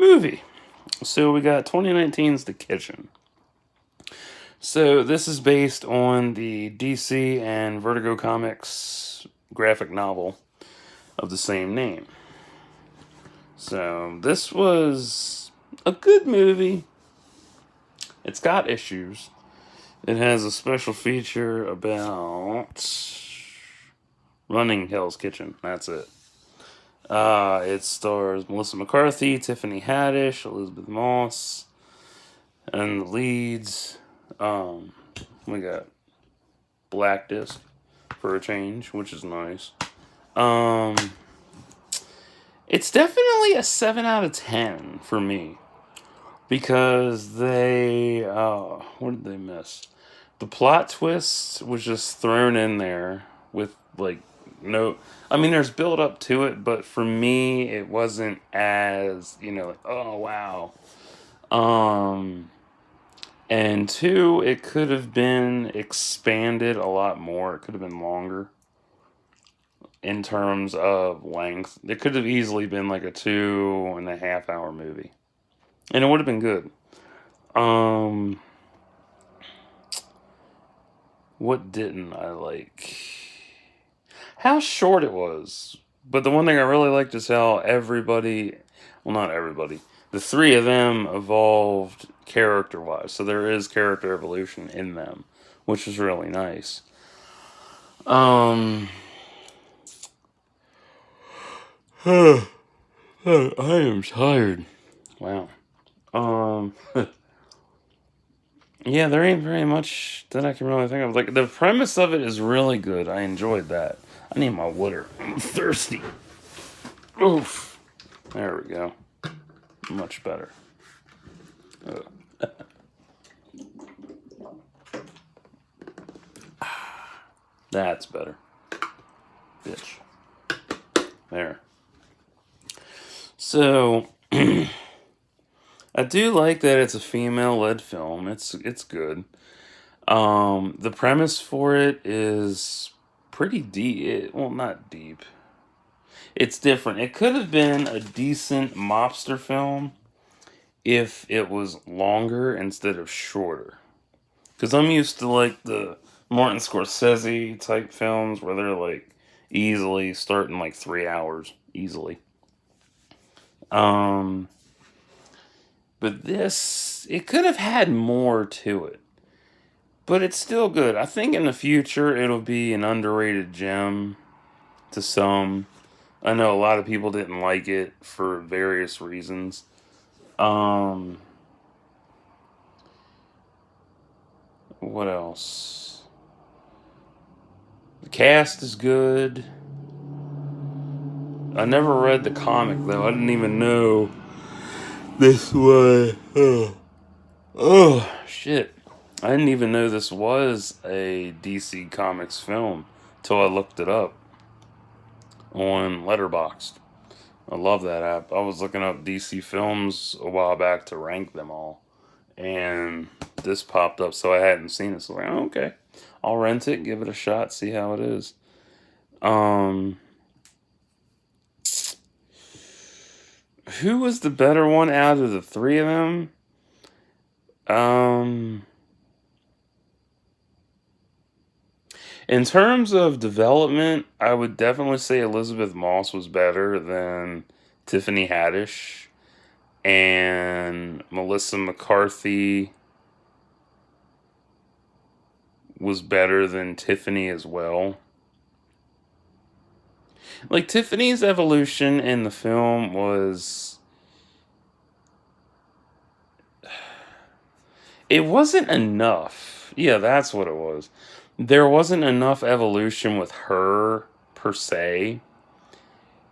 movie. So we got 2019's The Kitchen. So this is based on the DC and Vertigo Comics graphic novel of the same name. So this was a good movie. It's got issues. It has a special feature about running Hell's Kitchen. That's it. It stars Melissa McCarthy, Tiffany Haddish, Elisabethmoss, and the leads. We got Black Disc for a change, which is nice. It's definitely a 7 out of 10 for me. Because they, what did they miss? The plot twist was just thrown in there with, like, no, I mean, there's build up to it, but for me, it wasn't as, like, oh, wow. And two, it could have been expanded a lot more. It could have been longer in terms of length. It could have easily been like a 2.5 hour movie. And it would have been good. What didn't I like? How short it was. But the one thing I really liked is how everybody, well, not everybody, the three of them evolved character-wise. So there is character evolution in them, which is really nice. I am tired. Wow. Yeah, there ain't very much that I can really think of. Like, the premise of it is really good. I enjoyed that. I need my water. I'm thirsty. Oof. There we go. Much better. That's better. Bitch. There. So, I do like that it's a female-led film. It's good. The premise for it is pretty deep. Well, not deep. It's different. It could have been a decent mobster film if it was longer instead of shorter. Because I'm used to like the Martin Scorsese type films where they're like easily starting like 3 hours easily. But this, it could have had more to it. But it's still good. I think in the future it'll be an underrated gem to some. I know a lot of people didn't like it for various reasons. What else? The cast is good. I never read the comic though. I didn't even know this was. Oh shit! I didn't even know this was a DC Comics film till I looked it up on Letterboxd. I love that app. I was looking up DC films a while back to rank them all, and this popped up, so I hadn't seen it. So I'm like, oh, okay, I'll rent it, give it a shot, see how it is. Who was the better one out of the three of them? In terms of development, I would definitely say Elisabethmoss was better than Tiffany Haddish, and Melissa McCarthy was better than Tiffany as well. Like, Tiffany's evolution in the film was, it wasn't enough. Yeah, that's what it was. There wasn't enough evolution with her per se.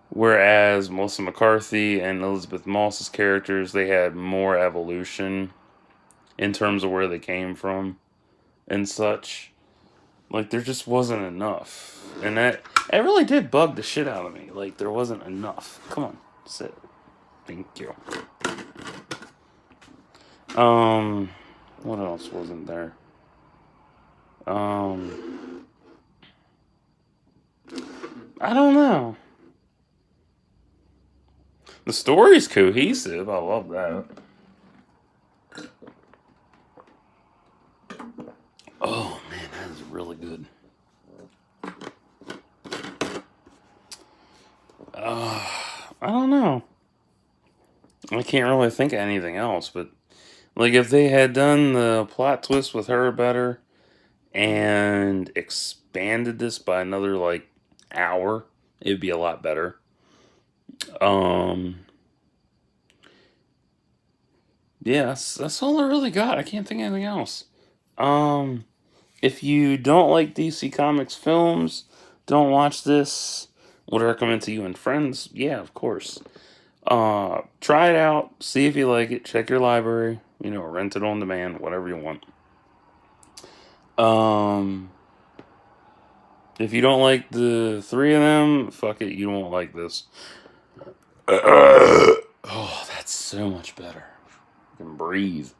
Whereas Melissa McCarthy and Elisabethmoss's characters, they had more evolution in terms of where they came from and such. Like, there just wasn't enough. And that it really did bug the shit out of me. Like, there wasn't enough. Come on, sit. Thank you. What else wasn't there? I don't know. The story's cohesive. I love that. Oh man, that is really good. I don't know. I can't really think of anything else, but like if they had done the plot twist with her better and expanded this by another like hour, it'd be a lot better. Um, yeah, that's all I really got. I can't think of anything else. Um, if you don't like DC Comics films, don't watch this. Would recommend to you and friends? Yeah, of course. Try it out, see if you like it, check your library, rent it on demand, whatever you want. Um, if you don't like the three of them, fuck it, you won't like this. Oh, that's so much better. You can breathe.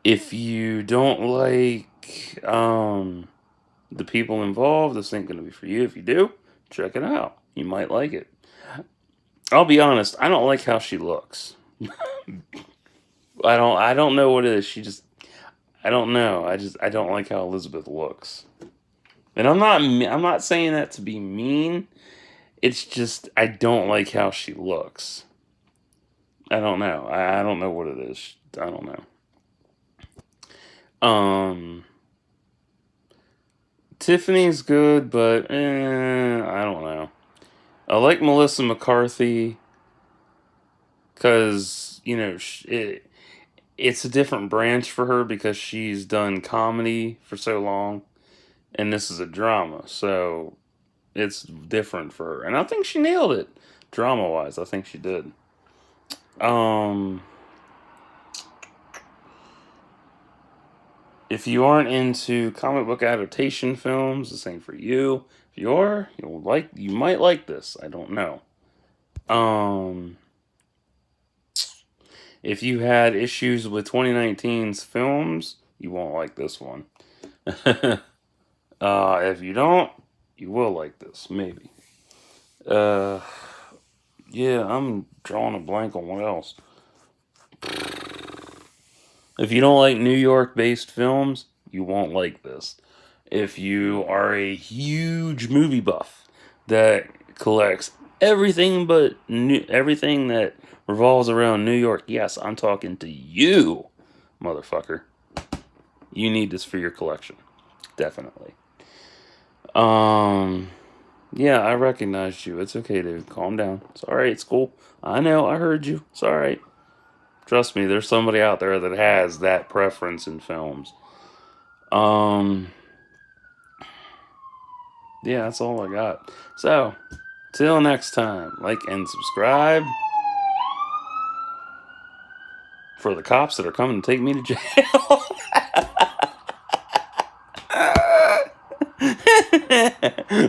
If you don't like the people involved, this ain't gonna be for you. If you do, check it out. You might like it. I'll be honest, I don't like how she looks. I don't know what it is. I don't know. I don't like how Elizabeth looks. And I'm not saying that to be mean. It's just I don't like how she looks. I don't know. I don't know what it is. I don't know. Tiffany's good, but I don't know. I like Melissa McCarthy because it's a different branch for her because she's done comedy for so long, and this is a drama, so it's different for her. And I think she nailed it, drama wise. I think she did. If you aren't into comic book adaptation films, this ain't for you. If you are, you might like this. I don't know. If you had issues with 2019's films, you won't like this one. If you don't, you will like this, maybe. Uh, yeah, I'm drawing a blank on what else. If you don't like New York-based films, you won't like this. If you are a huge movie buff that collects everything that revolves around New York, yes, I'm talking to you, motherfucker. You need this for your collection, definitely. Yeah, I recognized you. It's okay, dude. Calm down. It's all right. It's cool. I know. I heard you. It's all right. Trust me, there's somebody out there that has that preference in films. Yeah, that's all I got. So, till next time, like and subscribe for the cops that are coming to take me to jail.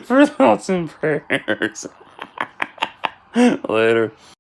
For thoughts and prayers. Later.